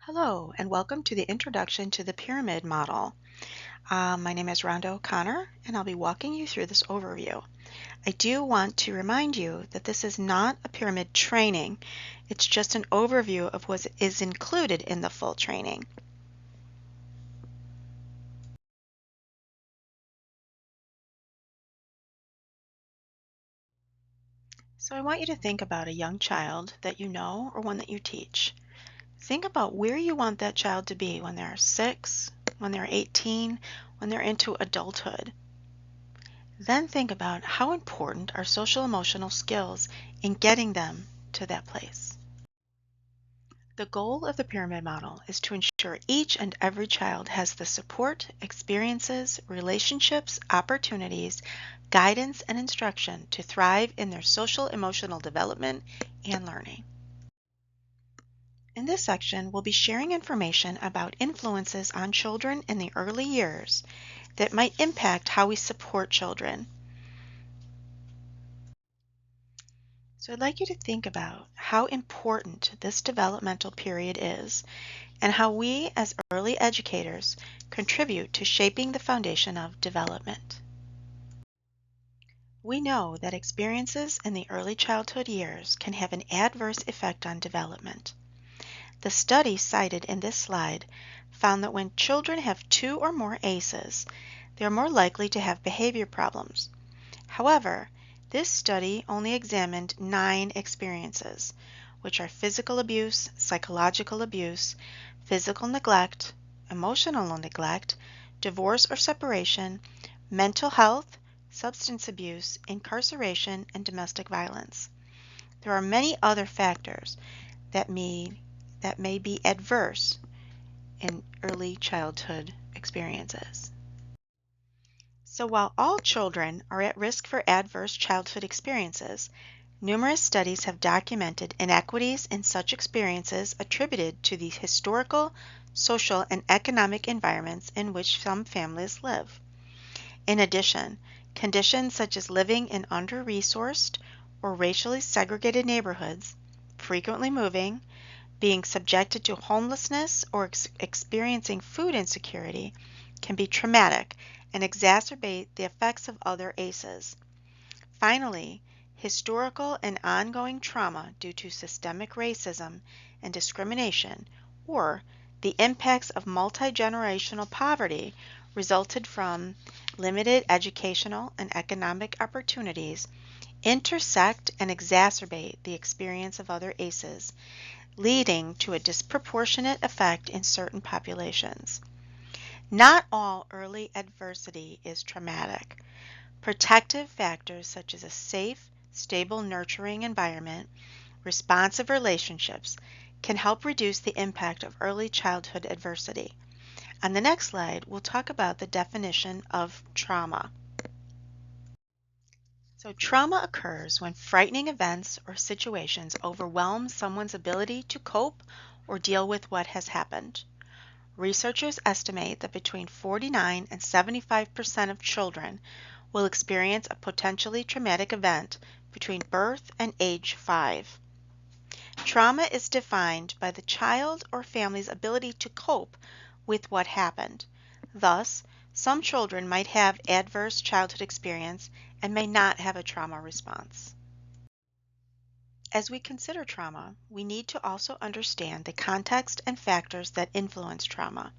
Hello, and welcome to the Introduction to the Pyramid Model. My name is Rhonda O'Connor, and I'll be walking you through this overview. I do want to remind you that this is not a pyramid training. It's just an overview of what is included in the full training. So I want you to think about a young child that you know or one that you teach. Think about where you want that child to be when they're 6, when they're 18, when they're into adulthood. Then think about how important are social emotional skills in getting them to that place. The goal of the pyramid model is to ensure each and every child has the support, experiences, relationships, opportunities, guidance, and instruction to thrive in their social emotional development and learning. In this section, we'll be sharing information about influences on children in the early years that might impact how we support children. So I'd like you to think about how important this developmental period is and how we as early educators contribute to shaping the foundation of development. We know that experiences in the early childhood years can have an adverse effect on development. The study cited in this slide found that when children have 2 or more ACEs, they're more likely to have behavior problems. However, this study only examined 9 experiences, which are physical abuse, psychological abuse, physical neglect, emotional neglect, divorce or separation, mental health, substance abuse, incarceration, and domestic violence. There are many other factors that may be adverse in early childhood experiences. So while all children are at risk for adverse childhood experiences, numerous studies have documented inequities in such experiences attributed to the historical, social, and economic environments in which some families live. In addition, conditions such as living in under-resourced or racially segregated neighborhoods, frequently moving, being subjected to homelessness, or experiencing food insecurity can be traumatic and exacerbate the effects of other ACEs. Finally, historical and ongoing trauma due to systemic racism and discrimination, or the impacts of multi-generational poverty resulted from limited educational and economic opportunities, intersect and exacerbate the experience of other ACEs, leading to a disproportionate effect in certain populations. Not all early adversity is traumatic. Protective factors such as a safe, stable, nurturing environment, responsive relationships can help reduce the impact of early childhood adversity. On the next slide, we'll talk about the definition of trauma. So trauma occurs when frightening events or situations overwhelm someone's ability to cope or deal with what has happened. Researchers estimate that between 49 and 75% of children will experience a potentially traumatic event between birth and age 5. Trauma is defined by the child or family's ability to cope with what happened. Thus, some children might have adverse childhood experience and may not have a trauma response. As we consider trauma, we need to also understand the context and factors that influence trauma.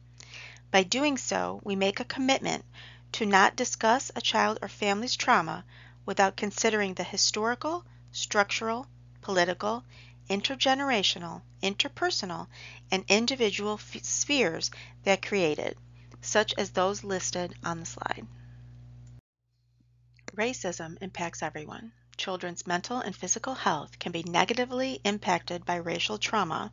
By doing so, we make a commitment to not discuss a child or family's trauma without considering the historical, structural, political, intergenerational, interpersonal, and individual spheres that created, such as those listed on the slide. Racism impacts everyone. Children's mental and physical health can be negatively impacted by racial trauma,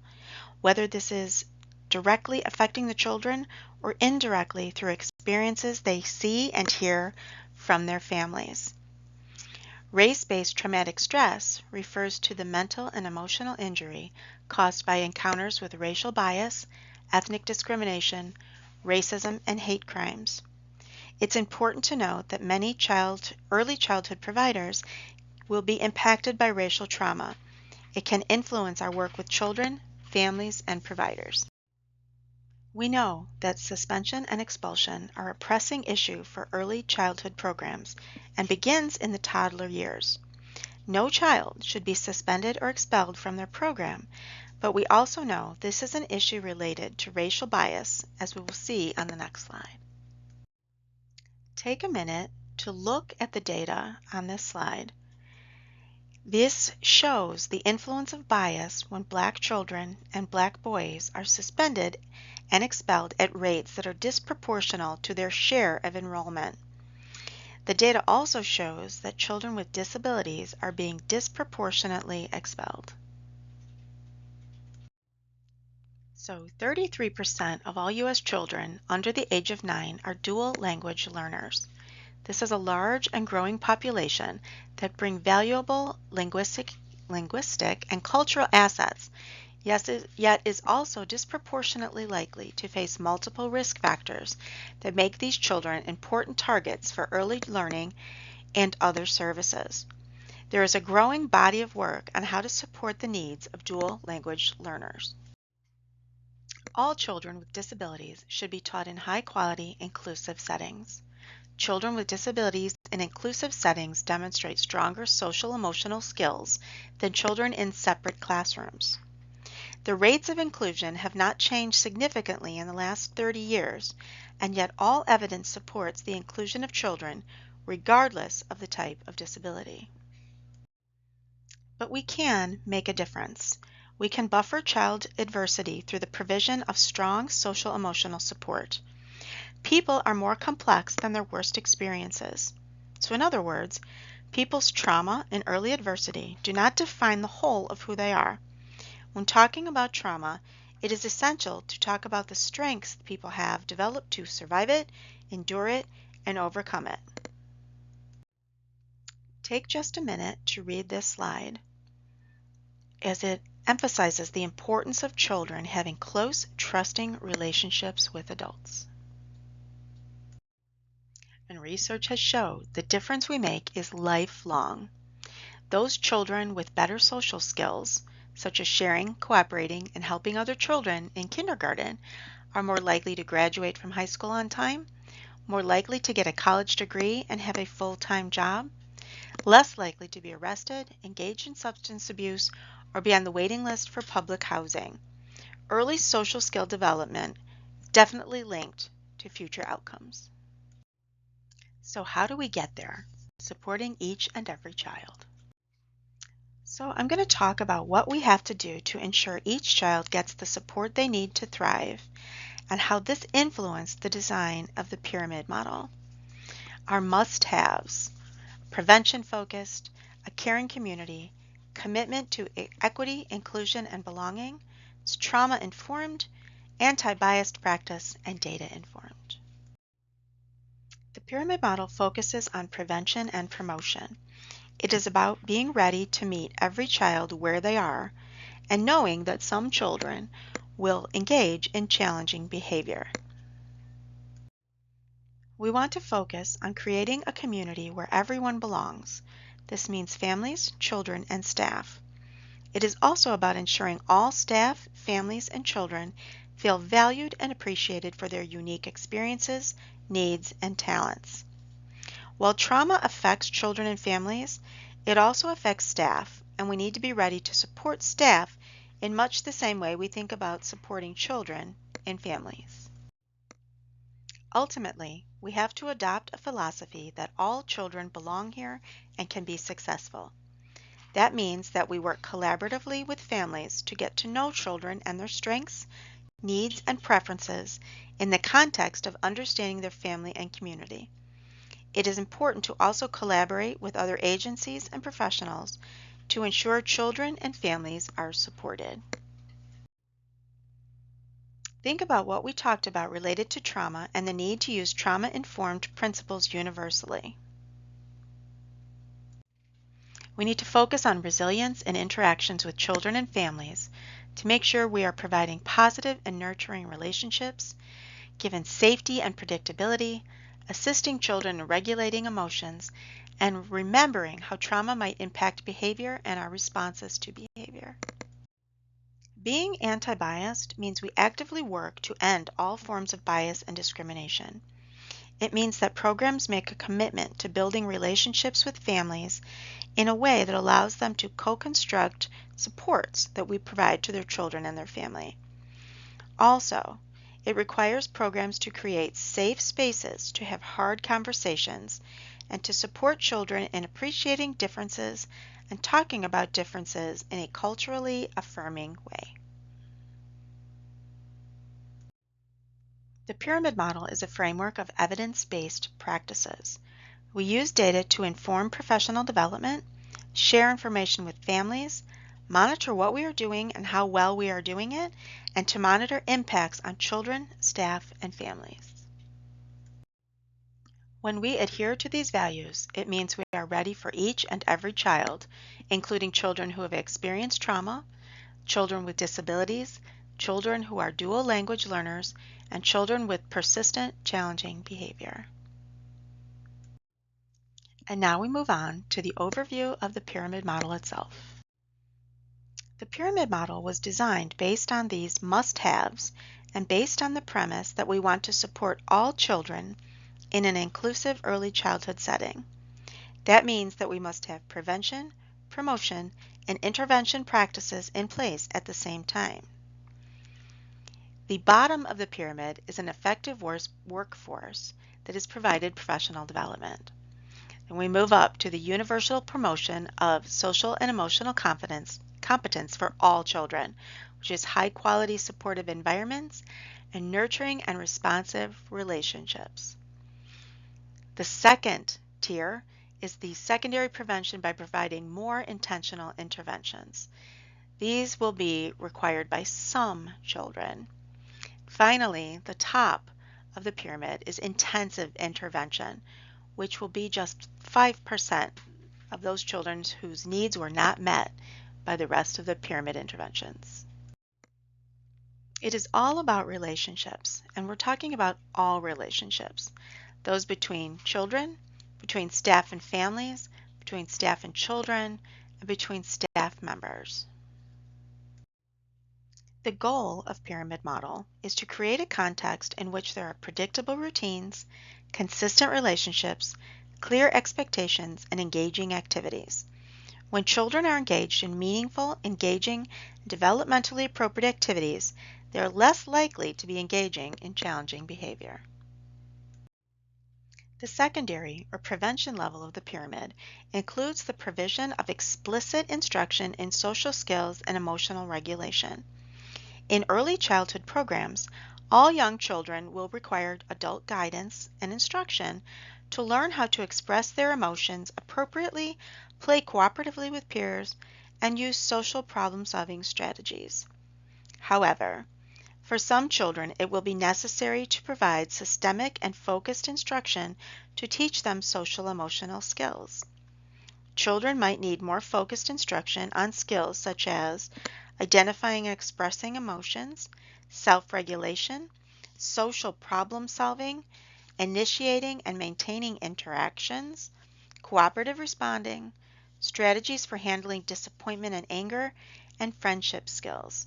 whether this is directly affecting the children or indirectly through experiences they see and hear from their families. Race-based traumatic stress refers to the mental and emotional injury caused by encounters with racial bias, ethnic discrimination, racism, and hate crimes. It's important to note that many early childhood providers will be impacted by racial trauma. It can influence our work with children, families, and providers. We know that suspension and expulsion are a pressing issue for early childhood programs and begins in the toddler years. No child should be suspended or expelled from their program, but we also know this is an issue related to racial bias, as we will see on the next slide. Take a minute to look at the data on this slide. This shows the influence of bias when Black children and Black boys are suspended and expelled at rates that are disproportional to their share of enrollment. The data also shows that children with disabilities are being disproportionately expelled. So 33% of all U.S. children under the age of 9 are dual language learners. This is a large and growing population that bring valuable linguistic and cultural assets, yet is also disproportionately likely to face multiple risk factors that make these children important targets for early learning and other services. There is a growing body of work on how to support the needs of dual language learners. All children with disabilities should be taught in high-quality, inclusive settings. Children with disabilities in inclusive settings demonstrate stronger social-emotional skills than children in separate classrooms. The rates of inclusion have not changed significantly in the last 30 years, and yet all evidence supports the inclusion of children regardless of the type of disability. But we can make a difference. We can buffer child adversity through the provision of strong social-emotional support. People are more complex than their worst experiences. So in other words, people's trauma and early adversity do not define the whole of who they are. When talking about trauma, it is essential to talk about the strengths people have developed to survive it, endure it, and overcome it. Take just a minute to read this slide, as it emphasizes the importance of children having close, trusting relationships with adults. And research has showed the difference we make is lifelong. Those children with better social skills, such as sharing, cooperating, and helping other children in kindergarten, are more likely to graduate from high school on time, more likely to get a college degree and have a full-time job, less likely to be arrested, engage in substance abuse, or be on the waiting list for public housing. Early social skill development is definitely linked to future outcomes. So how do we get there? Supporting each and every child. So I'm going to talk about what we have to do to ensure each child gets the support they need to thrive and how this influenced the design of the pyramid model. Our must-haves: prevention-focused, a caring community, commitment to equity, inclusion, and belonging, it's trauma-informed, anti-biased practice, and data-informed. The pyramid model focuses on prevention and promotion. It is about being ready to meet every child where they are and knowing that some children will engage in challenging behavior. We want to focus on creating a community where everyone belongs. This means families, children, and staff. It is also about ensuring all staff, families, and children feel valued and appreciated for their unique experiences, needs, and talents. While trauma affects children and families, it also affects staff, and we need to be ready to support staff in much the same way we think about supporting children and families. Ultimately, we have to adopt a philosophy that all children belong here and can be successful. That means that we work collaboratively with families to get to know children and their strengths, needs, and preferences in the context of understanding their family and community. It is important to also collaborate with other agencies and professionals to ensure children and families are supported. Think about what we talked about related to trauma and the need to use trauma-informed principles universally. We need to focus on resilience and interactions with children and families to make sure we are providing positive and nurturing relationships, given safety and predictability, assisting children in regulating emotions, and remembering how trauma might impact behavior and our responses to behavior. Being anti-biased means we actively work to end all forms of bias and discrimination. It means that programs make a commitment to building relationships with families in a way that allows them to co-construct supports that we provide to their children and their family. Also, it requires programs to create safe spaces to have hard conversations and to support children in appreciating differences and talking about differences in a culturally affirming way. The pyramid model is a framework of evidence-based practices. We use data to inform professional development, share information with families, monitor what we are doing and how well we are doing it, and to monitor impacts on children, staff, and families. When we adhere to these values, it means we are ready for each and every child, including children who have experienced trauma, children with disabilities, children who are dual language learners, and children with persistent, challenging behavior. And now we move on to the overview of the pyramid model itself. The pyramid model was designed based on these must-haves and based on the premise that we want to support all children in an inclusive early childhood setting. That means that we must have prevention, promotion, and intervention practices in place at the same time. The bottom of the pyramid is an effective workforce that has provided professional development. And we move up to the universal promotion of social and emotional competence for all children, which is high quality supportive environments and nurturing and responsive relationships. The second tier is the secondary prevention by providing more intentional interventions. These will be required by some children. Finally, the top of the pyramid is intensive intervention, which will be just 5% of those children whose needs were not met by the rest of the pyramid interventions. It is all about relationships, and we're talking about all relationships. Those between children, between staff and families, between staff and children, and between staff members. The goal of pyramid model is to create a context in which there are predictable routines, consistent relationships, clear expectations, and engaging activities. When children are engaged in meaningful, engaging, and developmentally appropriate activities, they are less likely to be engaging in challenging behavior. The secondary or prevention level of the pyramid includes the provision of explicit instruction in social skills and emotional regulation. In early childhood programs, all young children will require adult guidance and instruction to learn how to express their emotions appropriately, play cooperatively with peers, and use social problem-solving strategies. However, for some children, it will be necessary to provide systemic and focused instruction to teach them social emotional skills. Children might need more focused instruction on skills such as identifying and expressing emotions, self-regulation, social problem solving, initiating and maintaining interactions, cooperative responding, strategies for handling disappointment and anger, and friendship skills.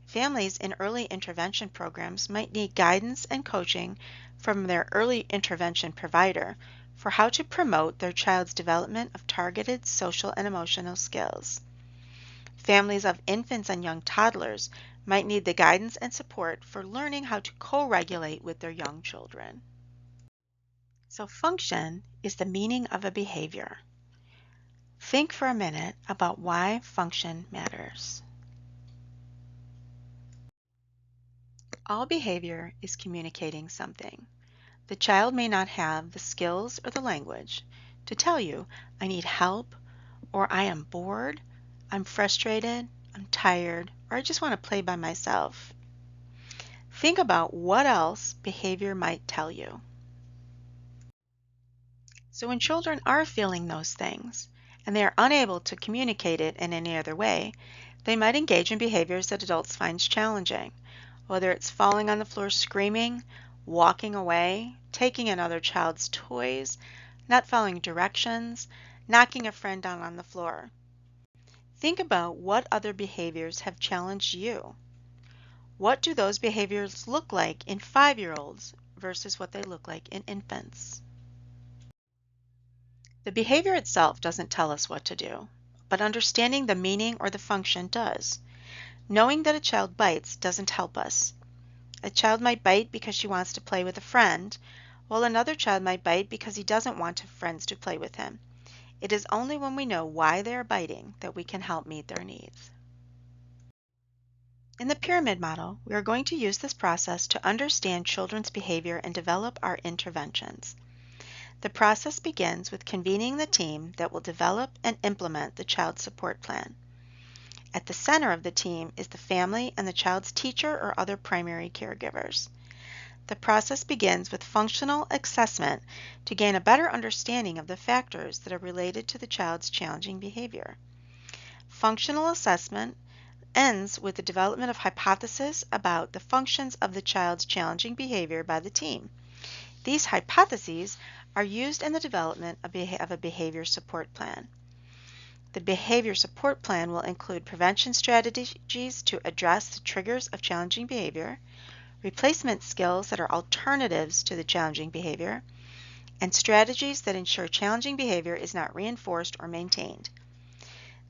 Families in early intervention programs might need guidance and coaching from their early intervention provider for how to promote their child's development of targeted social and emotional skills. Families of infants and young toddlers might need the guidance and support for learning how to co-regulate with their young children. So function is the meaning of a behavior. Think for a minute about why function matters. All behavior is communicating something. The child may not have the skills or the language to tell you, I need help, or I am bored, I'm frustrated, I'm tired, or I just want to play by myself. Think about what else behavior might tell you. So when children are feeling those things, and they are unable to communicate it in any other way, they might engage in behaviors that adults find challenging, whether it's falling on the floor screaming, walking away, taking another child's toys, not following directions, knocking a friend down on the floor. Think about what other behaviors have challenged you. What do those behaviors look like in 5-year-olds versus what they look like in infants? The behavior itself doesn't tell us what to do, but understanding the meaning or the function does. Knowing that a child bites doesn't help us. A child might bite because she wants to play with a friend, while another child might bite because he doesn't want friends to play with him. It is only when we know why they are biting that we can help meet their needs. In the pyramid model, we are going to use this process to understand children's behavior and develop our interventions. The process begins with convening the team that will develop and implement the child support plan. At the center of the team is the family and the child's teacher or other primary caregivers. The process begins with functional assessment to gain a better understanding of the factors that are related to the child's challenging behavior. Functional assessment ends with the development of hypotheses about the functions of the child's challenging behavior by the team. These hypotheses are used in the development of a behavior support plan. The behavior support plan will include prevention strategies to address the triggers of challenging behavior, replacement skills that are alternatives to the challenging behavior, and strategies that ensure challenging behavior is not reinforced or maintained.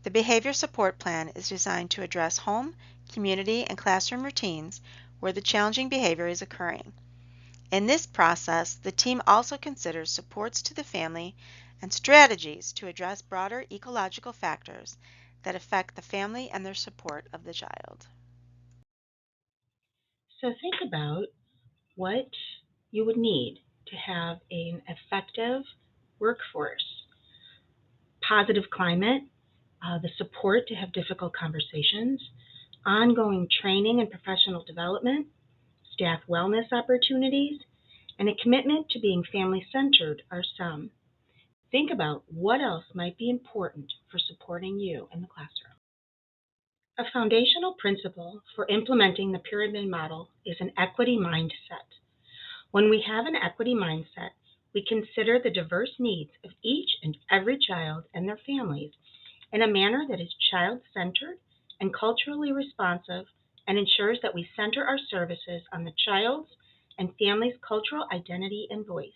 The behavior support plan is designed to address home, community, and classroom routines where the challenging behavior is occurring. In this process, the team also considers supports to the family and strategies to address broader ecological factors that affect the family and their support of the child. So think about what you would need to have an effective workforce, positive climate, the support to have difficult conversations, ongoing training and professional development, staff wellness opportunities, and a commitment to being family centered are some. Think about what else might be important for supporting you in the classroom. A foundational principle for implementing the pyramid model is an equity mindset. When we have an equity mindset, we consider the diverse needs of each and every child and their families in a manner that is child-centered and culturally responsive and ensures that we center our services on the child's and family's cultural identity and voice.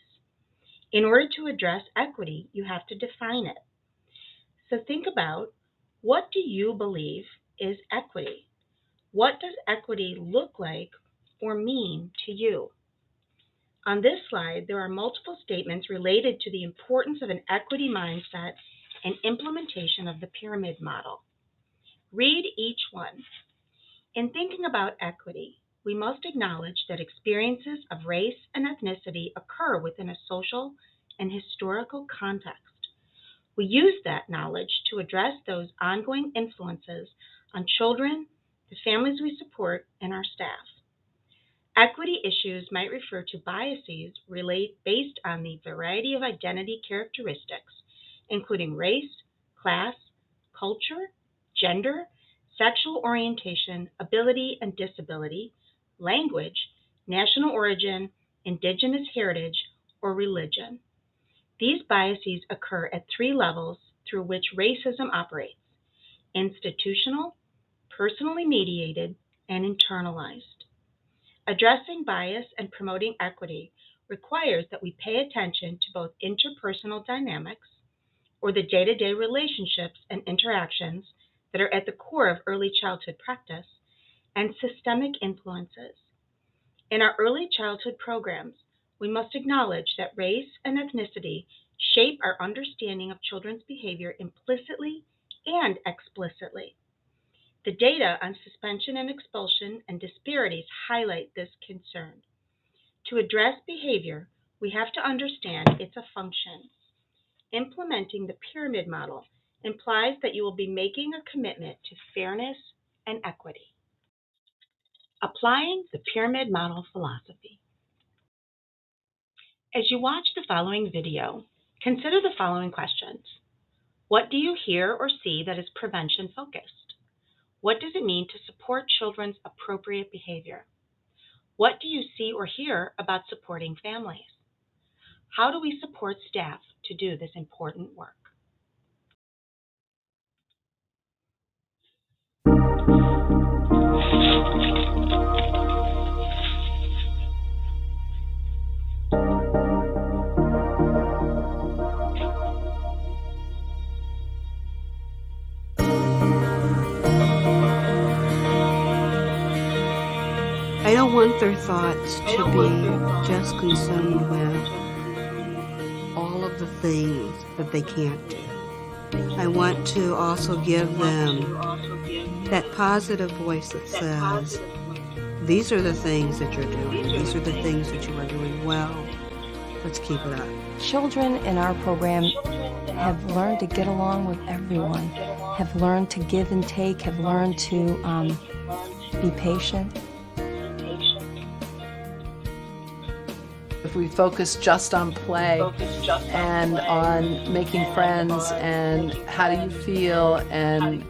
In order to address equity, you have to define it. So think about, what do you believe is equity? What does equity look like or mean to you? On this slide, there are multiple statements related to the importance of an equity mindset and implementation of the pyramid model. Read each one. In thinking about equity, we must acknowledge that experiences of race and ethnicity occur within a social and historical context. We use that knowledge to address those ongoing influences on children, the families we support, and our staff. Equity issues might refer to biases based on the variety of identity characteristics, including race, class, culture, gender, sexual orientation, ability and disability, language, national origin, indigenous heritage, or religion. These biases occur at three levels through which racism operates: institutional, personally mediated, and internalized. Addressing bias and promoting equity requires that we pay attention to both interpersonal dynamics, or the day-to-day relationships and interactions that are at the core of early childhood practice, and systemic influences. In our early childhood programs, we must acknowledge that race and ethnicity shape our understanding of children's behavior implicitly and explicitly. The data on suspension and expulsion and disparities highlight this concern. To address behavior, we have to understand it's a function. Implementing the pyramid model implies that you will be making a commitment to fairness and equity. Applying the pyramid model philosophy. As you watch the following video, consider the following questions. What do you hear or see that is prevention focused? What does it mean to support children's appropriate behavior? What do you see or hear about supporting families? How do we support staff to do this important work? I don't want their thoughts to be just consumed with all of the things that they can't do. I want to also give them that positive voice that says, these are the things that you're doing. These are the things that you are doing well. Let's keep it up. Children in our program have learned to get along with everyone, have learned to give and take, have learned to be patient. If we focus just on play and on making friends and how do you feel, and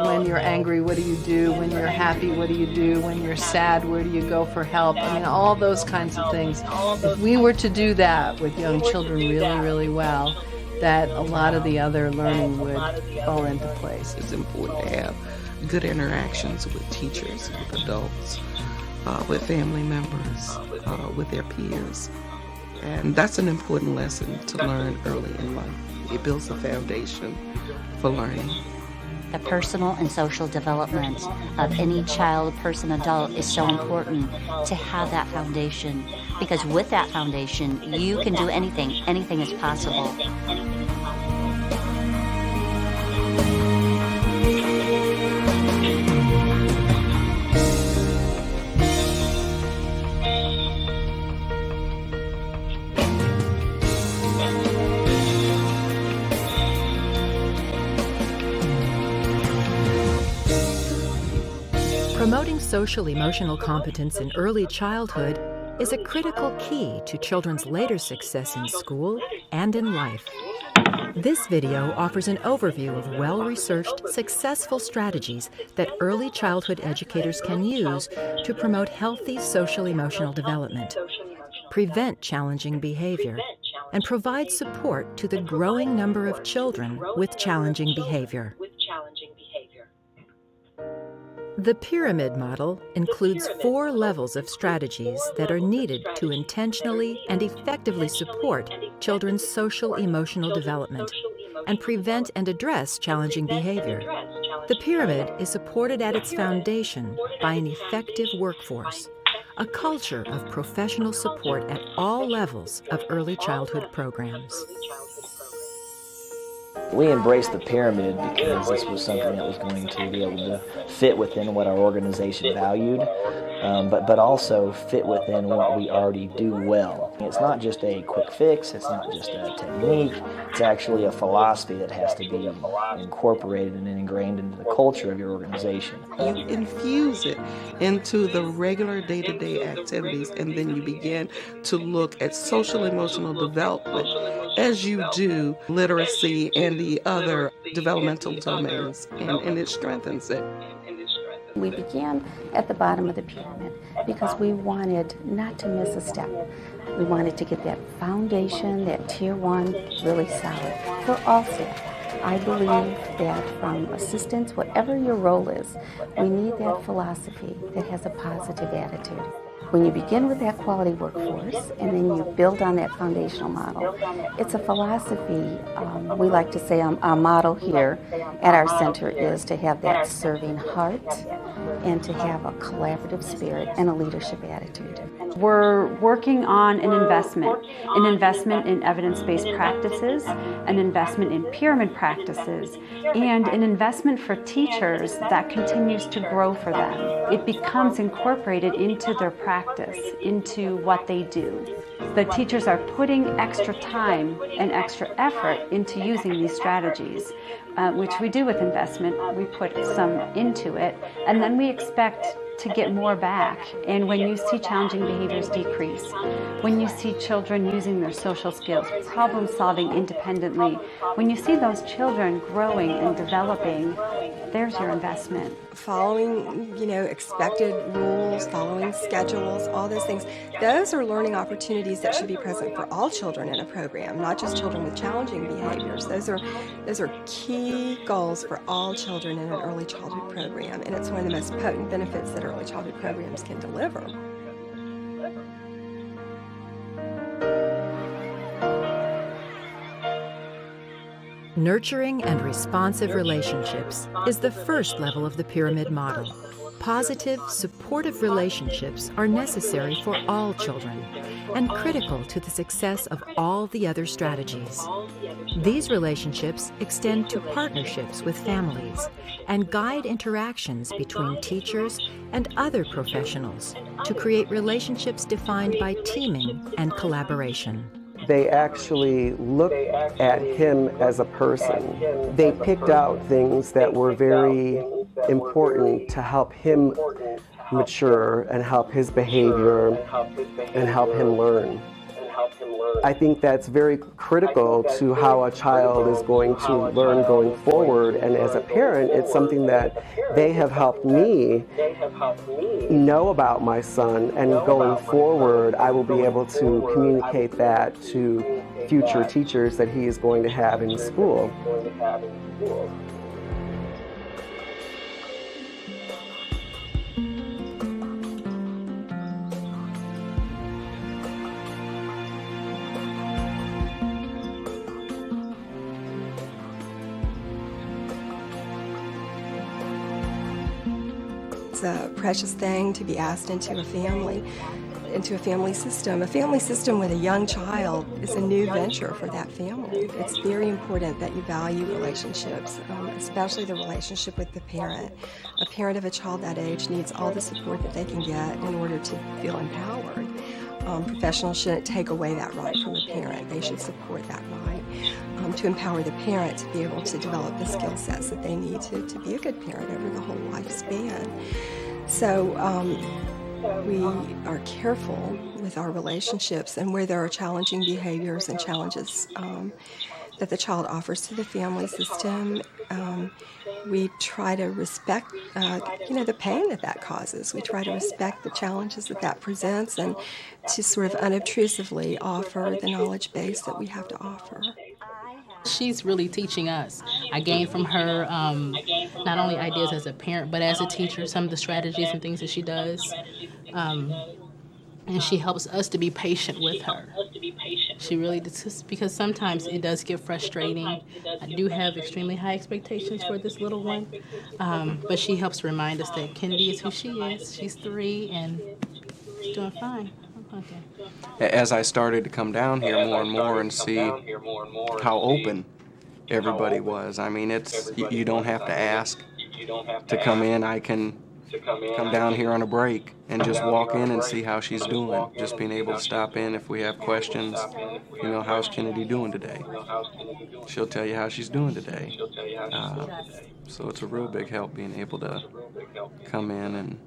when you're angry, what do you do? When you're happy, what do you do? When you're sad, where do you go for help? I mean, all those kinds of things. If we were to do that with young children really, really well, that a lot of the other learning would fall into place. It's important to have good interactions with teachers, with adults, with family members, with their peers. And that's an important lesson to learn early in life. It builds a foundation for learning. The personal and social development of any child, person, adult is so important to have that foundation, because with that foundation, you can do anything. Anything is possible. Promoting social-emotional competence in early childhood is a critical key to children's later success in school and in life. This video offers an overview of well-researched, successful strategies that early childhood educators can use to promote healthy social-emotional development, prevent challenging behavior, and provide support to the growing number of children with challenging behavior. The pyramid model includes 4 levels of strategies that are needed to intentionally and effectively support children's social-emotional development and prevent and address challenging behavior. The pyramid is supported at its foundation by an effective workforce, a culture of professional support at all levels of early childhood programs. We embraced the pyramid because this was something that was going to be able to fit within what our organization valued, but also fit within what we already do well. It's not just a quick fix, it's not just a technique, it's actually a philosophy that has to be incorporated and ingrained into the culture of your organization. You infuse it into the regular day-to-day activities, and then you begin to look at social-emotional development as you do literacy and the other developmental domains, and it strengthens it. We began at the bottom of the pyramid because we wanted not to miss a step. We wanted to get that foundation, that tier 1, really solid for all staff. I believe that from assistants, whatever your role is, we need that philosophy that has a positive attitude. When you begin with that quality workforce and then you build on that foundational model, it's a philosophy. We like to say our motto here at our center is to have that serving heart and to have a collaborative spirit and a leadership attitude. We're working on an investment in evidence-based practices, an investment in pyramid practices, and an investment for teachers that continues to grow for them. It becomes incorporated into their practice, into what they do. The teachers are putting extra time and extra effort into using these strategies, which we do with investment. We put some into it, and then we expect to get more back. And when you see challenging behaviors decrease, when you see children using their social skills, problem solving independently, when you see those children growing and developing, there's your investment. Following, expected rules, following schedules, all those things, those are learning opportunities that should be present for all children in a program, not just children with challenging behaviors. Those are key goals for all children in an early childhood program, and it's one of the most potent benefits that early childhood programs can deliver. Nurturing and responsive relationships is the first level of the pyramid model. Positive, supportive relationships are necessary for all children and critical to the success of all the other strategies. These relationships extend to partnerships with families and guide interactions between teachers and other professionals to create relationships defined by teaming and collaboration. They actually looked at him as a person. They picked out things that were very important to help him mature and help his behavior and help him learn. I think that's very critical to how a child is going to learn going forward, and as a parent, it's something that they have helped me know about my son, and going forward, I will be able to communicate that to future teachers that he is going to have in school. It's a precious thing to be asked into a family system. A family system with a young child is a new venture for that family. It's very important that you value relationships, especially the relationship with the parent. A parent of a child that age needs all the support that they can get in order to feel empowered. Professionals shouldn't take away that right from the parent. They should support that right to empower the parent to be able to develop the skill sets that they need to be a good parent over the whole lifespan. So we are careful with our relationships, and where there are challenging behaviors and challenges that the child offers to the family system, we try to respect, the pain that causes. We try to respect the challenges that presents, and to sort of unobtrusively offer the knowledge base that we have to offer. She's really teaching us. I gained from her not only ideas as a parent, but as a teacher, some of the strategies and things that she does. And she helps us to be patient with her. She really does, because sometimes it does get frustrating. I do have extremely high expectations for this little one, but she helps remind us that Kennedy is who she is. She's 3 and she's doing fine. Okay. As I started to come down here more and more and see how open everybody was, I mean, you don't have to ask to come in. I can come down here on a break and just walk in and see how she's doing. Just being able to stop in if we have questions. How's Kennedy doing today? She'll tell you how she's doing today. So it's a real big help being able to come in and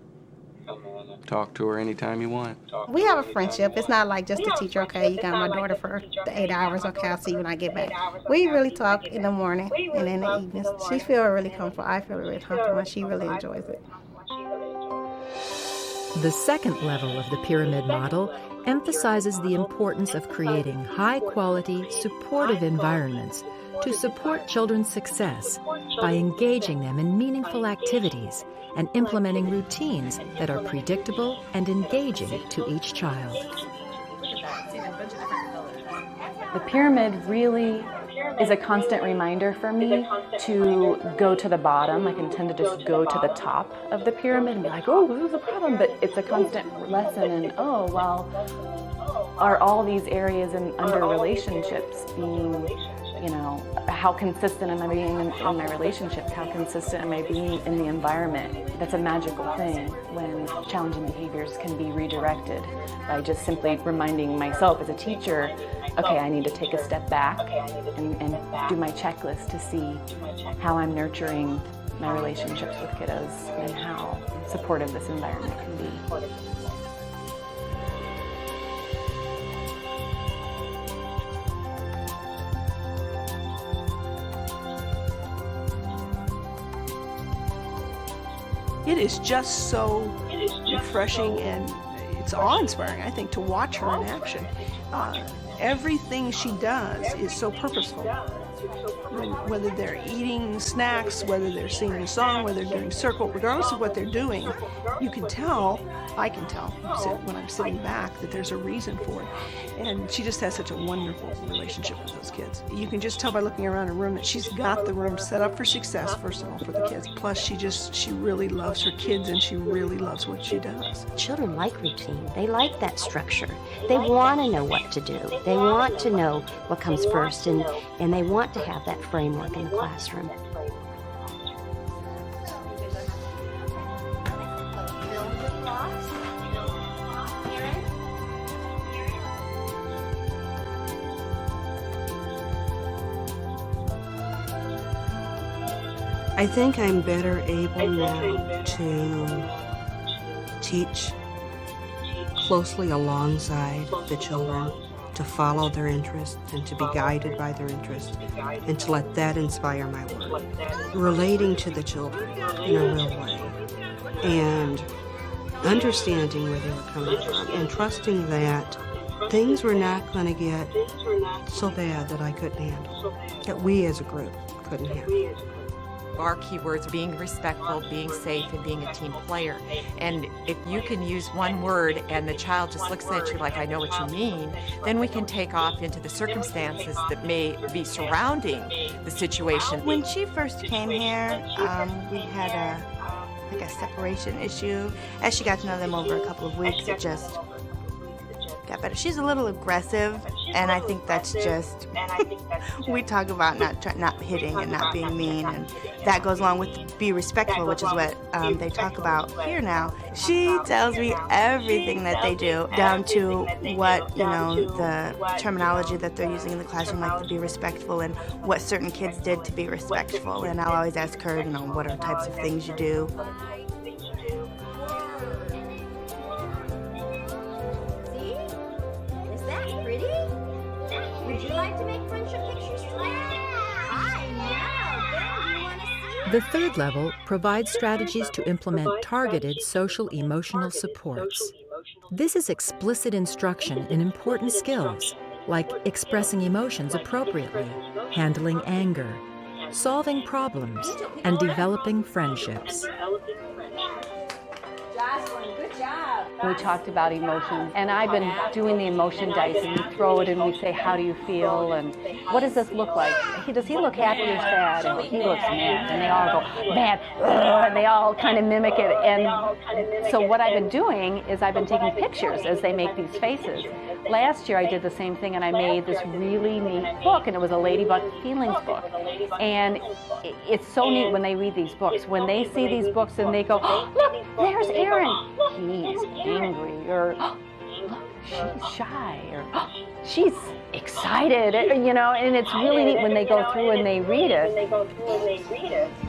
talk to her anytime you want. We have a friendship. It's not like just a teacher, okay, you got my daughter for the 8 hours, okay, I'll see you when I get back. We really talk in the morning and in the evenings. She feels really comfortable. I feel really comfortable, and she really enjoys it. The second level of the pyramid model emphasizes the importance of creating high-quality, supportive environments to support children's success by engaging them in meaningful activities and implementing routines that are predictable and engaging to each child. The pyramid really is a constant reminder for me to go to the bottom. I can tend to just go to the top of the pyramid and be like, oh, this is a problem, but it's a constant lesson in, oh, well, are all these areas under relationships being, how consistent am I being in my relationships? How consistent am I being in the environment? That's a magical thing when challenging behaviors can be redirected by just simply reminding myself as a teacher, okay, I need to take a step back and do my checklist to see how I'm nurturing my relationships with kiddos and how supportive this environment can be. it is just so refreshing, and it's awe-inspiring, I think, to watch her in action. Everything she does is so purposeful. Whether they're eating snacks, whether they're singing a song, whether they're doing circle, regardless of what they're doing, you can tell, I can tell when I'm sitting back, that there's a reason for it. And she just has such a wonderful relationship with those kids. You can just tell by looking around her room that she's got the room set up for success, first of all, for the kids. Plus, she really loves her kids, and she really loves what she does. Children like routine. They like that structure. They want to know what to do. They want to know what comes first, and they want to have that framework in the classroom. I think I'm better able now to teach closely alongside the children, to follow their interests and to be guided by their interests, and to let that inspire my work. Relating to the children in a real way, and understanding where they were coming from, and trusting that things were not going to get so bad that I couldn't handle, that we as a group couldn't handle. Our keywords are being respectful, being safe, and being a team player. And if you can use one word and the child just looks at you like, I know what you mean, then we can take off into the circumstances that may be surrounding the situation. When she first came here, we had a separation issue. As she got to know them over a couple of weeks, it just got better. She's a little aggressive, and I think that's just, we talk about not hitting and not being mean, and that goes along with be respectful, which is what they talk about here now. She tells me everything that they do, down to what, the terminology that they're using in the classroom, like to be respectful, and what certain kids did to be respectful. And I'll always ask her, what are types of things you do? Would you like to make friendship pictures today? The third level provides strategies to implement targeted social emotional supports. This is explicit instruction in important skills, like expressing emotions appropriately, handling anger, solving problems, and developing friendships. We talked about emotions, and I've been doing the emotion dice, and we throw it and we say, how do you feel, and what does this look like? Does he look happy or sad? And he looks mad, and they all go, mad, and they all kind of mimic it. And so what I've been doing is I've been taking pictures as they make these faces. Last year I did the same thing, and I made this really neat book, and it was a Ladybug Feelings book. And it's so neat when they read these books. When they see these books and they go, oh, look, there's Aaron. He's angry, or oh, look, she's shy, or oh, she's excited, and it's really neat when they go through and they read it.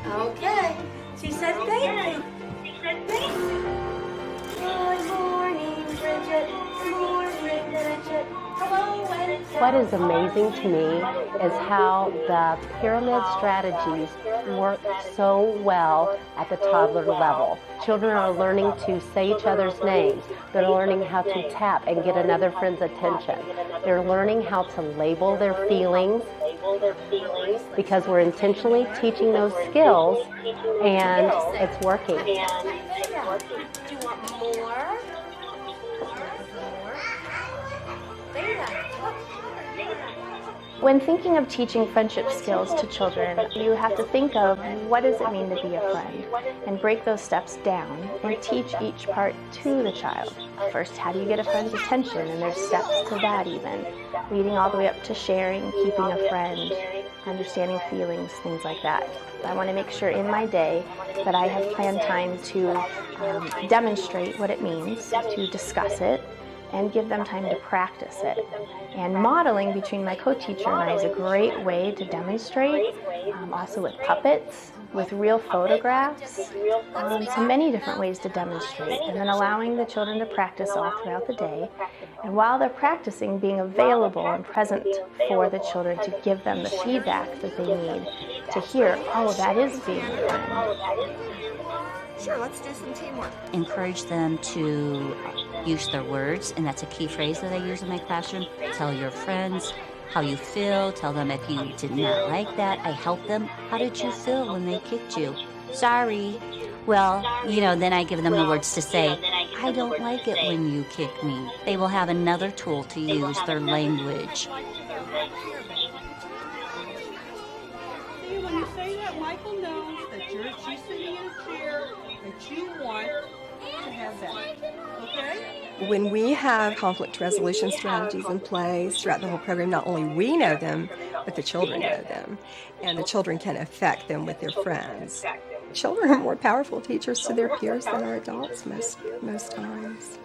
Okay. She said thank you. Good morning, Bridget. Good morning, Bridget. Hello, Wendy. What is amazing to me is how the pyramid strategies work so well at the toddler level. Children are learning to say each other's names. They're learning how to tap and get another friend's attention. They're learning how to label their feelings, because we're intentionally teaching those skills, and it's working. Do you want more? When thinking of teaching friendship skills to children, you have to think of what does it mean to be a friend, and break those steps down and teach each part to the child. First, how do you get a friend's attention, and there's steps to that even, leading all the way up to sharing, keeping a friend, understanding feelings, things like that. I want to make sure in my day that I have planned time to demonstrate what it means, to discuss it, and give them time to practice it. And modeling between my co-teacher and I is a great way to demonstrate, also with puppets, with real photographs, so many different ways to demonstrate, and then allowing the children to practice all throughout the day. And while they're practicing, being available and present for the children to give them the feedback that they need to hear, oh, that is being a friend. Sure, let's do some teamwork. Encourage them to use their words, and that's a key phrase that I use in my classroom. Tell your friends how you feel. Tell them if you did not like that. I help them. How did you feel when they kicked you? Sorry. Well, then I give them the words to say, I don't like it when you kick me. They will have another tool to use, their language. See, when you say that, Michael knows that she's sitting in a chair, that you want to have that, okay? When we have conflict resolution strategies in place throughout the whole program, not only we know them, but the children know them. And the children can affect them with their friends. Children are more powerful teachers to their peers than our adults most times.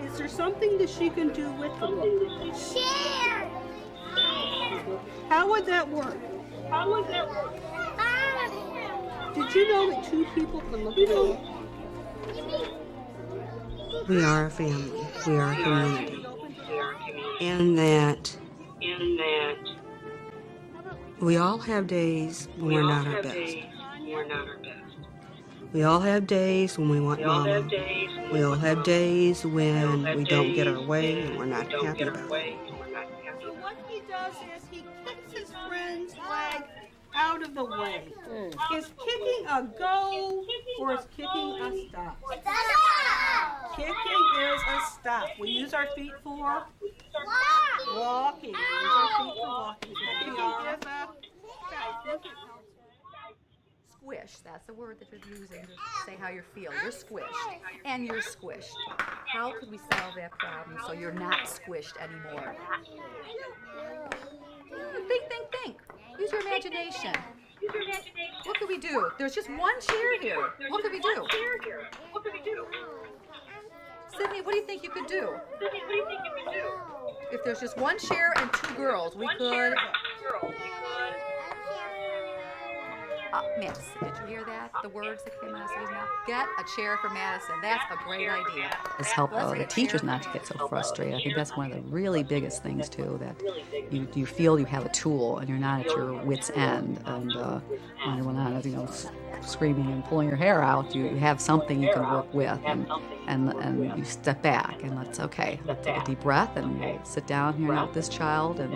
Is there something that she can do with the book? Share! How would that work? Did you know that two people can look at a book? We are a family. We are a community. And that we all have days when we're not our best. We all have days when we want mama. We all have days when we don't get our way and we're not happy about it. So what he does is he kicks his friend's leg out of the way. Is kicking a go or is kicking a stop? Kicking is a stop. We use our feet for walking. We use our feet for walking. Kicking is a stop. Squish, that's the word that you're using to say how you feel. You're squished, and you're squished. How could we solve that problem so you're not squished anymore? Think. Use your imagination. What could we do? There's just one chair here. What could we do? Sydney, what do you think you could do? If there's just one chair and two girls, we could... Madison, did you hear that? The words that came out of his mouth? Get a chair for Madison. That's a great idea. It's helped the teachers not to get so frustrated. I think that's one of the really biggest things, too, that you feel you have a tool and you're not at your wit's end. And when I was, screaming and pulling your hair out, you have something you can work with. And you step back and let's take a deep breath and we'll sit down here now with this child and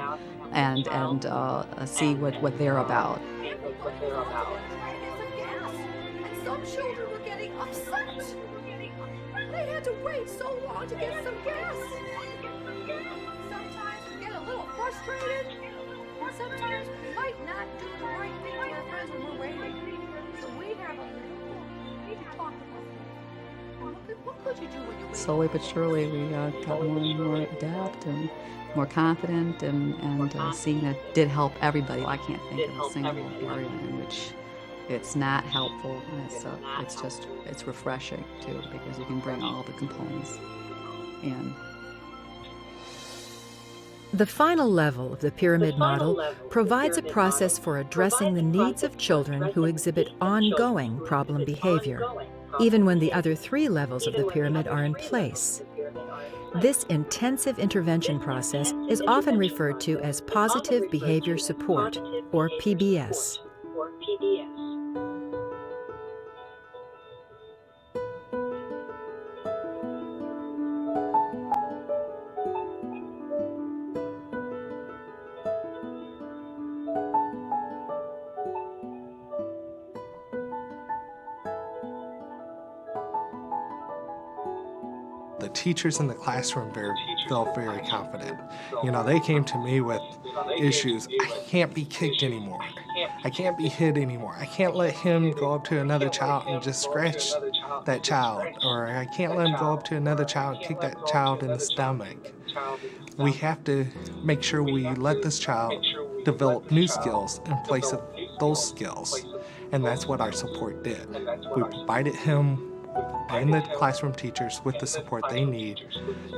see what they're about. And some children were getting upset. They had to wait so long to get some gas. Sometimes we get a little frustrated, or sometimes we might not do the right thing to our friends when we're waiting. So we need to talk about what could you do when you're waiting? Slowly but surely, we got more and more adept and more confident, and seeing that did help everybody. I can't think of a single area in which it's not helpful. It's refreshing too, because you can bring all the components in. The final level of the pyramid model provides a process for addressing the needs of children who exhibit ongoing problem behavior, even when the other three levels of the pyramid are in place. This intensive intervention process is often referred to as Positive Behavior Support, or PBS. The teachers in the classroom felt very confident. They came to me with issues. I can't be kicked anymore. I can't be hit anymore. I can't let him go up to another child and just scratch that child, or I can't let him go up to another child and kick that child in the stomach. We have to make sure we let this child develop new skills in place of those skills. And that's what our support did. We provided him and the classroom teachers with the support they need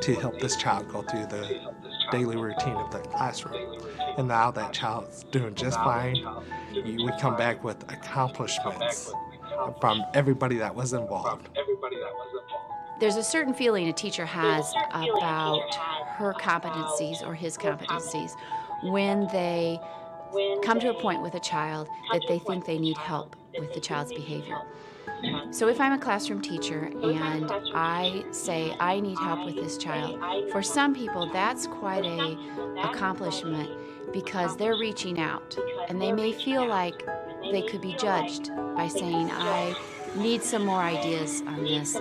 to help this child go through the daily routine of the classroom. And now that child's doing just fine. We come back with accomplishments from everybody that was involved. There's a certain feeling a teacher has about her competencies or his competencies when they come to a point with a child that they think they need help with the child's behavior. So if I'm a classroom teacher and I say I need help with this child, for some people that's quite a accomplishment because they're reaching out and they may feel like they could be judged by saying I need some more ideas on this,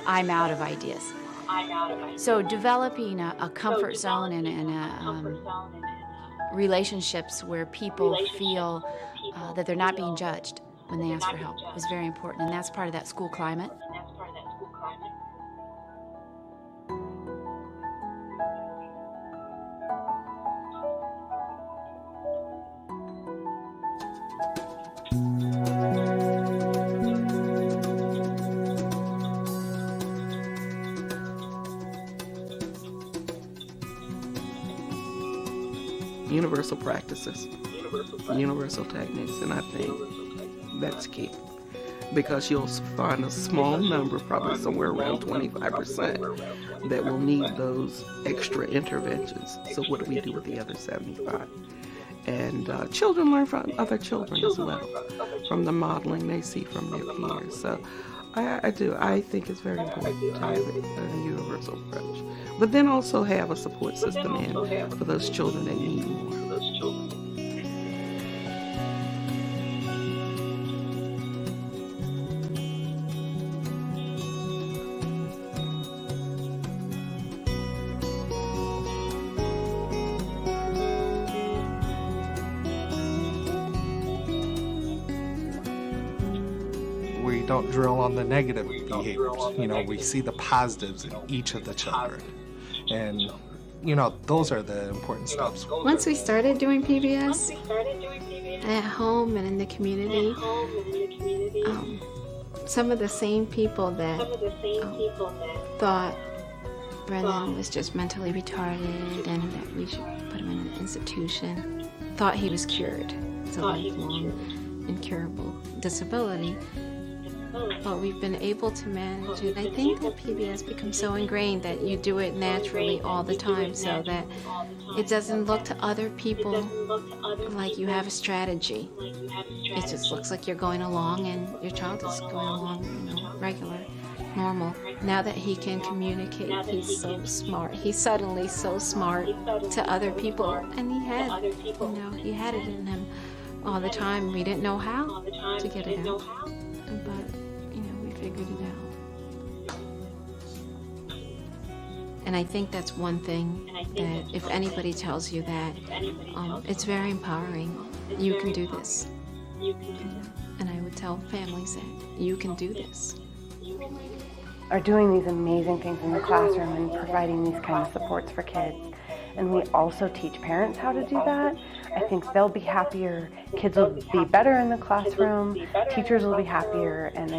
I'm out of ideas. So developing a comfort zone and relationships where people feel that they're not being judged when they ask for help is very important, and that's part of that school climate. Universal practices, universal techniques, and I think that's key. Because you'll find a small number, probably somewhere around 25%, that will need those extra interventions. So what do we do with the other 75? And children learn from other children as well, from the modeling they see from their peers. So I think it's very important to have a universal approach. But then also have a support system in for those children that need more. We don't drill on the negative behaviors. We see the positives in each of the children. And, those are the important steps. Once we started doing PBS at home and in the community, some of the same people that thought Brennan was just mentally retarded and that we should put him in an institution thought he was cured. It's a lifelong, incurable disability. But we've been able to manage it. I think that PBS becomes so ingrained that you do it naturally all the time so that it doesn't look to other people like you have a strategy. It just looks like you're going along and your child is going along, regular, normal. Now that he can communicate, he's so smart. He's suddenly so smart to other people, and he had it in him all the time. We didn't know how to get it out. But, we figured it out. And I think that's one thing that if anybody tells you that, it's very empowering. You can do this. And I would tell families that you can do this. Are doing these amazing things in the classroom and providing these kind of supports for kids. And we also teach parents how to do that. I think they'll be happier, kids will be better in the classroom, teachers will be happier, and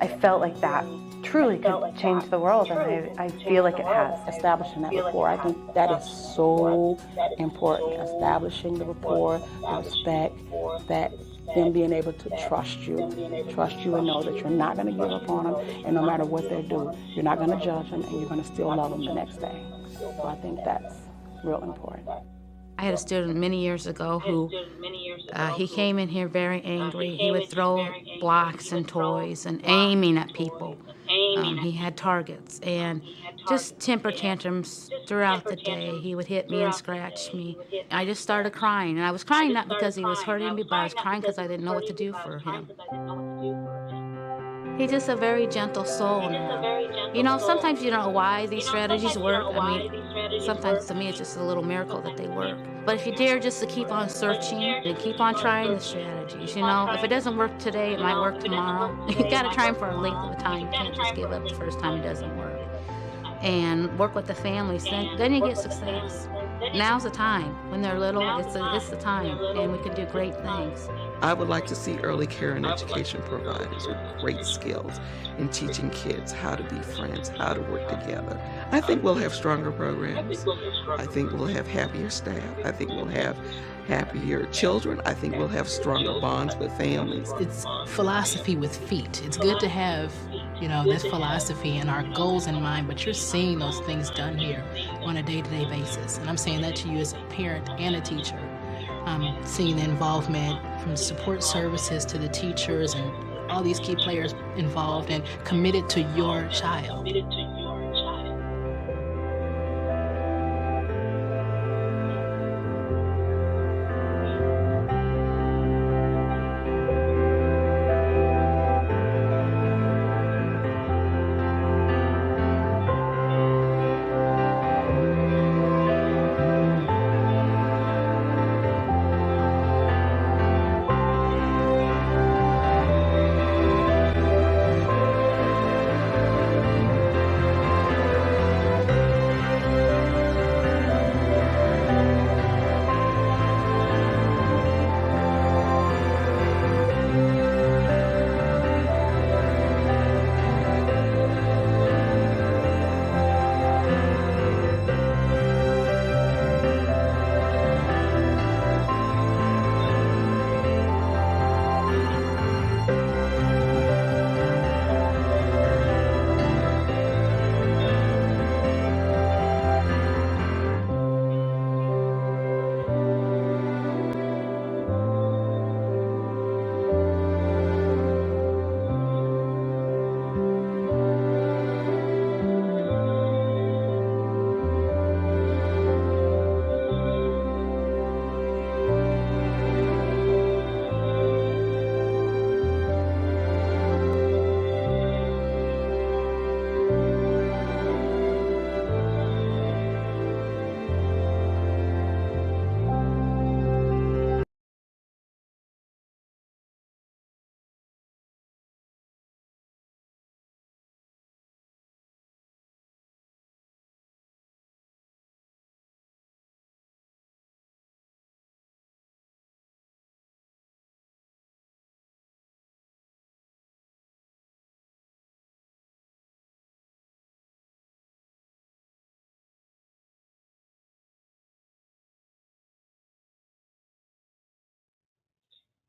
I felt like that truly could change the world, and I feel like it has. Establishing that rapport, I think that is so important. Establishing the rapport, the respect, that them being able to trust you and know that you're not going to give up on them, and no matter what they do, you're not going to judge them, and you're going to still love them the next day. So I think that's real important. I had a student many years ago who he came in here very angry. He would throw blocks and toys and aiming at people. He had targets and just temper tantrums throughout the day. He would hit me and scratch me. I just started crying, and I was crying not because he was hurting me, but I was crying because I didn't know what to do for him. He's just a very gentle soul now. Sometimes you don't know why these strategies work. sometimes to me it's just a little miracle that they work. But if you dare just to keep on searching and keep on trying the strategies, if it doesn't work today, it might work tomorrow. You gotta try them for a length of time. You can't just give up the first time it doesn't work. And work with the families, then you get success. Now's the time. When they're little, it's the time, and we can do great things. I would like to see early care and education providers with great skills in teaching kids how to be friends, how to work together. I think we'll have stronger programs. I think we'll have happier staff. I think we'll have happier children. I think we'll have stronger bonds with families. It's philosophy with feet. It's good to have, this philosophy and our goals in mind, but you're seeing those things done here on a day-to-day basis. And I'm saying that to you as a parent and a teacher. Seeing the involvement from support services to the teachers and all these key players involved and committed to your child.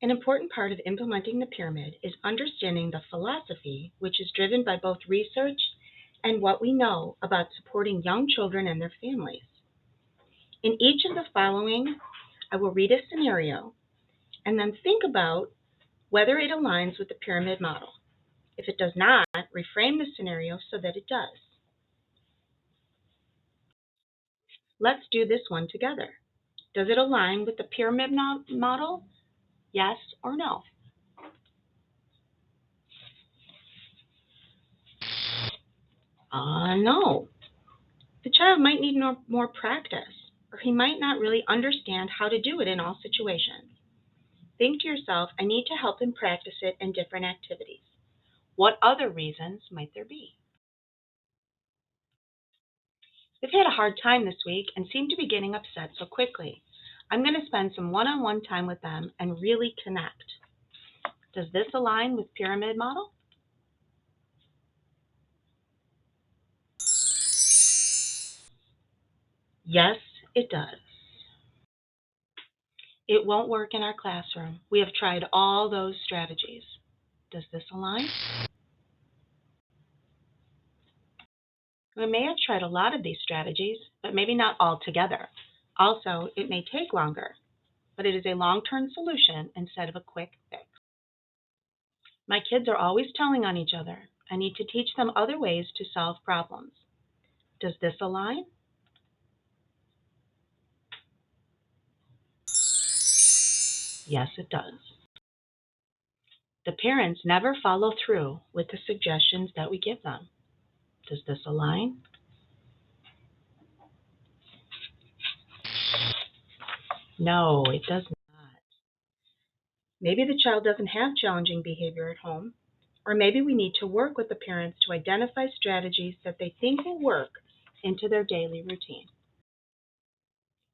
An important part of implementing the pyramid is understanding the philosophy, which is driven by both research and what we know about supporting young children and their families. In each of the following, I will read a scenario and then think about whether it aligns with the pyramid model. If it does not, reframe the scenario so that it does. Let's do this one together. Does it align with the pyramid model? Yes or no? No. The child might need more practice, or he might not really understand how to do it in all situations. Think to yourself, I need to help him practice it in different activities. What other reasons might there be? They've had a hard time this week and seem to be getting upset so quickly. I'm going to spend some one-on-one time with them and really connect. Does this align with pyramid model? Yes, it does. It won't work in our classroom. We have tried all those strategies. Does this align? We may have tried a lot of these strategies, but maybe not all together. Also, it may take longer, but it is a long-term solution instead of a quick fix. My kids are always telling on each other. I need to teach them other ways to solve problems. Does this align? Yes, it does. The parents never follow through with the suggestions that we give them. Does this align? No, it does not. Maybe the child doesn't have challenging behavior at home, or maybe we need to work with the parents to identify strategies that they think will work into their daily routine.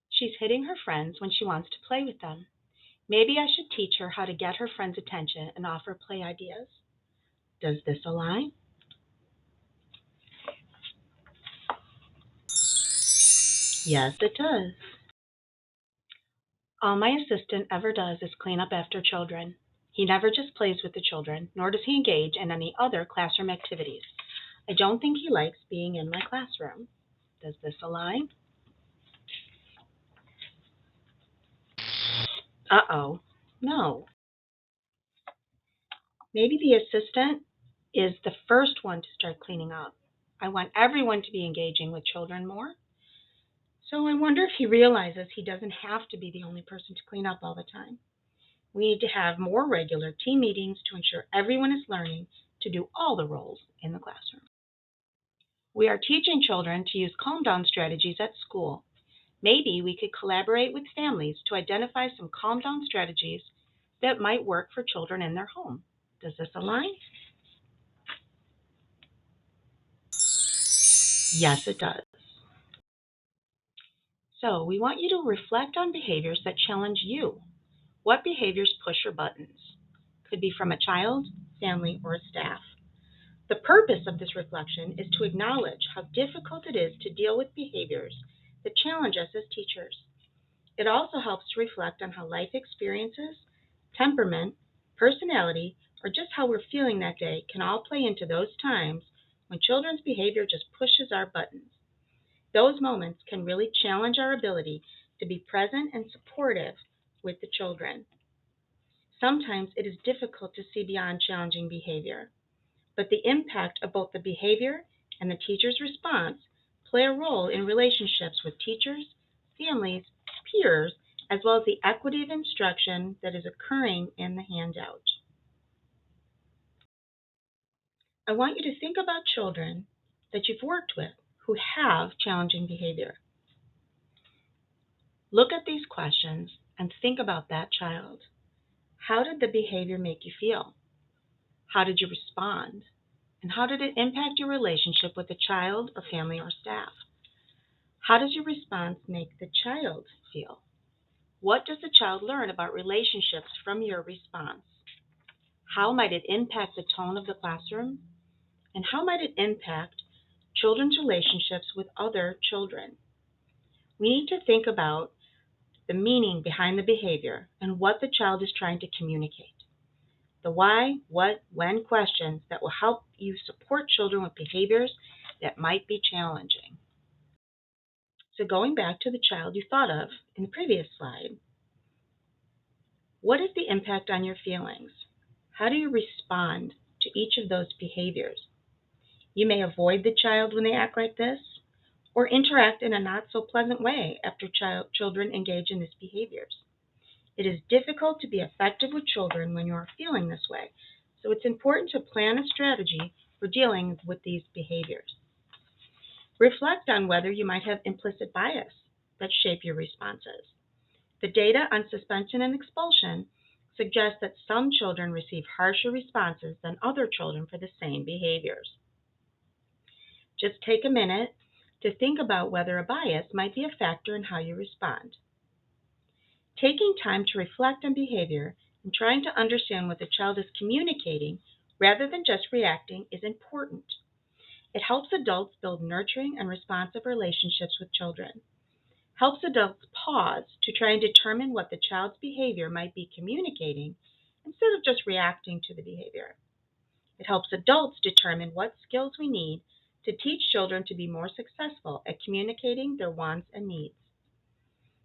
She's hitting her friends when she wants to play with them. Maybe I should teach her how to get her friends' attention and offer play ideas. Does this align? Yes, it does. All my assistant ever does is clean up after children. He never just plays with the children, nor does he engage in any other classroom activities. I don't think he likes being in my classroom. Does this align? Uh-oh, no. Maybe the assistant is the first one to start cleaning up. I want everyone to be engaging with children more. So I wonder if he realizes he doesn't have to be the only person to clean up all the time. We need to have more regular team meetings to ensure everyone is learning to do all the roles in the classroom. We are teaching children to use calm down strategies at school. Maybe we could collaborate with families to identify some calm down strategies that might work for children in their home. Does this align? Yes, it does. So we want you to reflect on behaviors that challenge you. What behaviors push your buttons? Could be from a child, family, or a staff. The purpose of this reflection is to acknowledge how difficult it is to deal with behaviors that challenge us as teachers. It also helps to reflect on how life experiences, temperament, personality, or just how we're feeling that day can all play into those times when children's behavior just pushes our buttons. Those moments can really challenge our ability to be present and supportive with the children. Sometimes it is difficult to see beyond challenging behavior, but the impact of both the behavior and the teacher's response play a role in relationships with teachers, families, peers, as well as the equity of instruction that is occurring in the handout. I want you to think about children that you've worked with who have challenging behavior. Look at these questions and think about that child. How did the behavior make you feel? How did you respond? And how did it impact your relationship with the child or family or staff? How does your response make the child feel? What does the child learn about relationships from your response? How might it impact the tone of the classroom? And how might it impact children's relationships with other children? We need to think about the meaning behind the behavior and what the child is trying to communicate. The why, what, when questions that will help you support children with behaviors that might be challenging. So going back to the child you thought of in the previous slide, what is the impact on your feelings? How do you respond to each of those behaviors? You may avoid the child when they act like this, or interact in a not so pleasant way after children engage in these behaviors. It is difficult to be effective with children when you are feeling this way, so it's important to plan a strategy for dealing with these behaviors. Reflect on whether you might have implicit bias that shape your responses. The data on suspension and expulsion suggests that some children receive harsher responses than other children for the same behaviors. Just take a minute to think about whether a bias might be a factor in how you respond. Taking time to reflect on behavior and trying to understand what the child is communicating rather than just reacting is important. It helps adults build nurturing and responsive relationships with children. Helps adults pause to try and determine what the child's behavior might be communicating instead of just reacting to the behavior. It helps adults determine what skills we need to teach children to be more successful at communicating their wants and needs.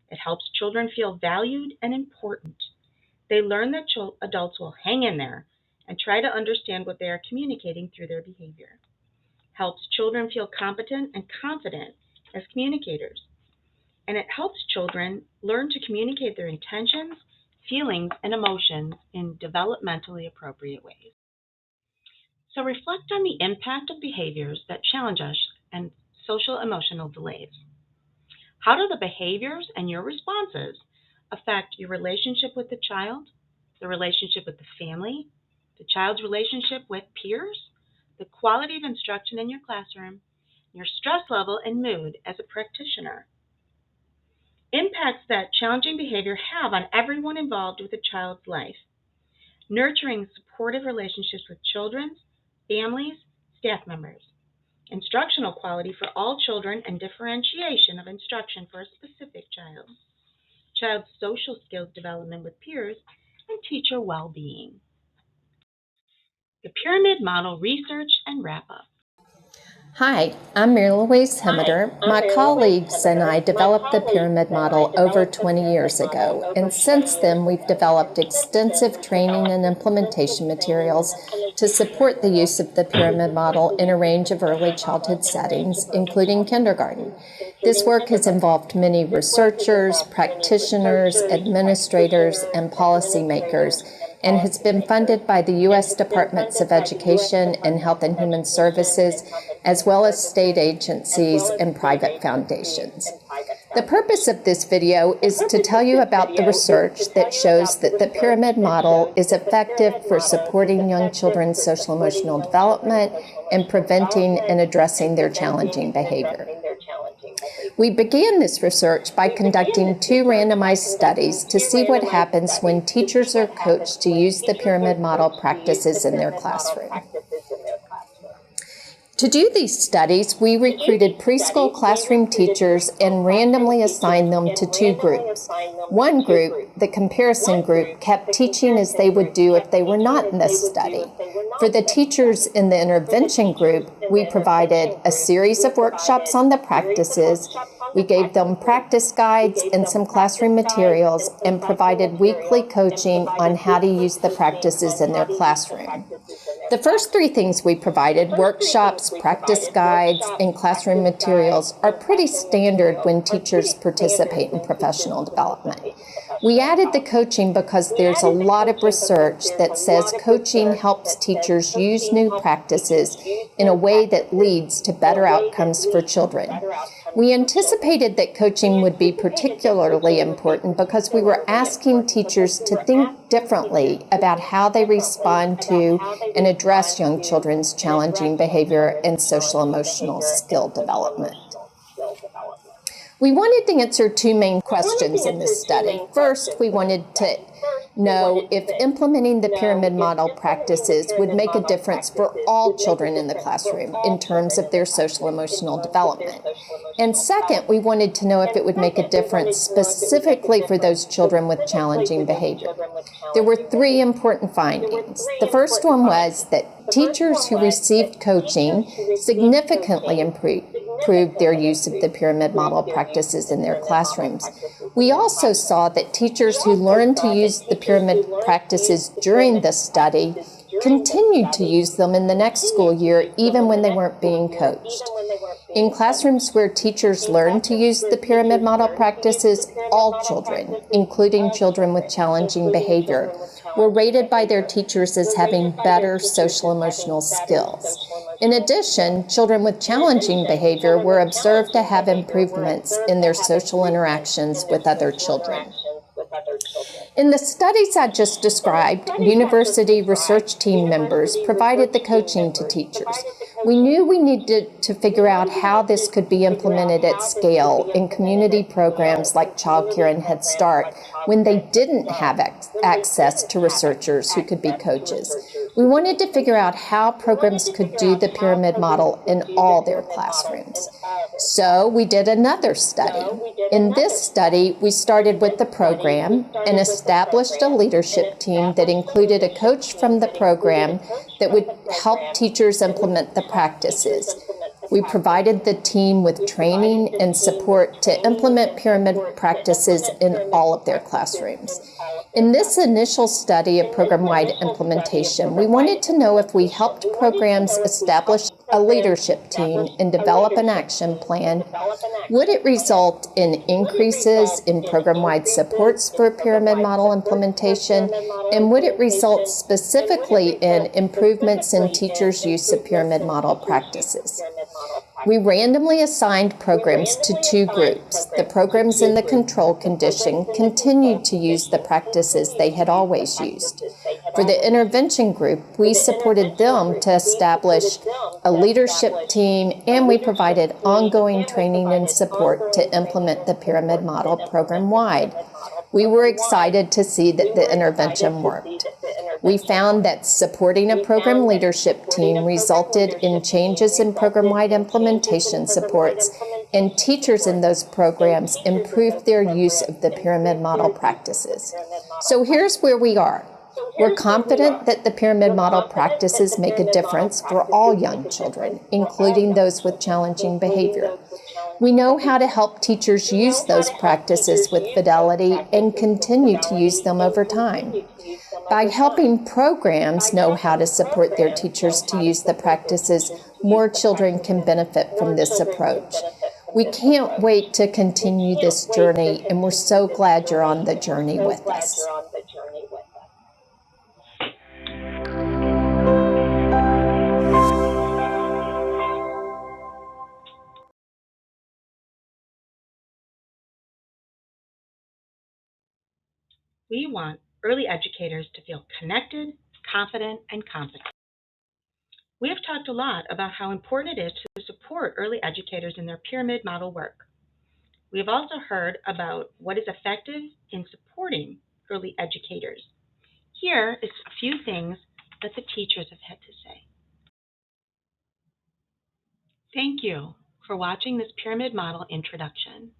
It helps children feel valued and important. They learn that adults will hang in there and try to understand what they are communicating through their behavior. Helps children feel competent and confident as communicators. And it helps children learn to communicate their intentions, feelings, and emotions in developmentally appropriate ways. So reflect on the impact of behaviors that challenge us and social emotional delays. How do the behaviors and your responses affect your relationship with the child, the relationship with the family, the child's relationship with peers, the quality of instruction in your classroom, your stress level and mood as a practitioner. Impacts that challenging behavior have on everyone involved with a child's life. Nurturing supportive relationships with children, families, staff members. Instructional quality for all children and differentiation of instruction for a specific child. Child's social skills development with peers, and teacher well-being. The Pyramid Model Research and Wrap-Up. Hi, I'm Mary Louise Hemmeter. My colleagues and I developed the pyramid model over 20 years ago, and since then we've developed extensive training and implementation materials to support the use of the pyramid model in a range of early childhood settings, including kindergarten. This work has involved many researchers, practitioners, administrators, and policymakers, and has been funded by the U.S. Departments of Education and Health and Human Services, as well as state agencies and private foundations. The purpose of this video is to tell you about the research that shows that the pyramid model is effective for supporting young children's social emotional development and preventing and addressing their challenging behavior. We began this research by conducting 2 randomized studies to see what happens when teachers are coached to use the pyramid model practices in their classroom. To do these studies, we recruited preschool classroom teachers and randomly assigned them to 2 groups. One group, the comparison group, kept teaching as they would do if they were not in this study. For the teachers in the intervention group, we provided a series of workshops on the practices. We gave them practice guides and some classroom materials and provided weekly coaching on how to use the practices in their classroom. The first 3 things we provided, workshops, practice guides, and classroom materials, are pretty standard when teachers participate in professional development. We added the coaching because there's a lot of research that says coaching helps teachers use new practices in a way that leads to better outcomes for children. We anticipated that coaching would be particularly important because we were asking teachers to think differently about how they respond to and address young children's challenging behavior and social emotional skill development. We wanted to answer 2 main questions in this study. First, we wanted to know if implementing the pyramid model practices would make a difference for all children in the classroom in terms of their social emotional development. And second, we wanted to know if it would make a difference specifically for those children with challenging behavior. There were 3 important findings. The first one was that teachers who received coaching significantly improved their use of the pyramid model practices in their classrooms. We also saw that teachers who learned to use the pyramid practices during the study continued to use them in the next school year, even when they weren't being coached. In classrooms where teachers learned to use the pyramid model practices, all children, including children with challenging behavior, were rated by their teachers as having better social emotional skills. In addition, children with challenging behavior were observed to have improvements in their social interactions with other children. In the studies I just described, university research team members provided the coaching to teachers. We knew we needed to figure out how this could be implemented at scale in community programs like Child Care and Head Start when they didn't have access to researchers who could be coaches. We wanted to figure out how programs could do the pyramid model in all their classrooms. So we did another study. In this study, we started with the program and established a leadership team that included a coach from the program that would help teachers implement the practices. We provided the team with training and support to implement pyramid practices in all of their classrooms. In this initial study of program-wide implementation, we wanted to know if we helped programs establish a leadership team and develop an action plan, would it result in increases in program-wide supports for pyramid model implementation, and would it result specifically in improvements in teachers' use of pyramid model practices? We randomly assigned programs to 2 groups. The programs in the control condition continued to use the practices they had always used. For the intervention group, we supported them to establish a leadership team, and we provided ongoing training and support to implement the pyramid model program-wide. We were excited to see that the intervention worked. We found that supporting a program leadership team resulted in changes in program-wide implementation supports, and teachers in those programs improved their use of the pyramid model practices. So here's where we are. We're confident that the pyramid model practices make a difference for all young children, including those with challenging behavior. We know how to help teachers use those practices with fidelity and continue to use them over time. By helping programs know how to support their teachers to use the practices, more children can benefit from this approach. We can't wait to continue this journey, and we're so glad you're on the journey with us. We want early educators to feel connected, confident, and competent. We have talked a lot about how important it is to support early educators in their pyramid model work. We have also heard about what is effective in supporting early educators. Here is a few things that the teachers have had to say. Thank you for watching this pyramid model introduction.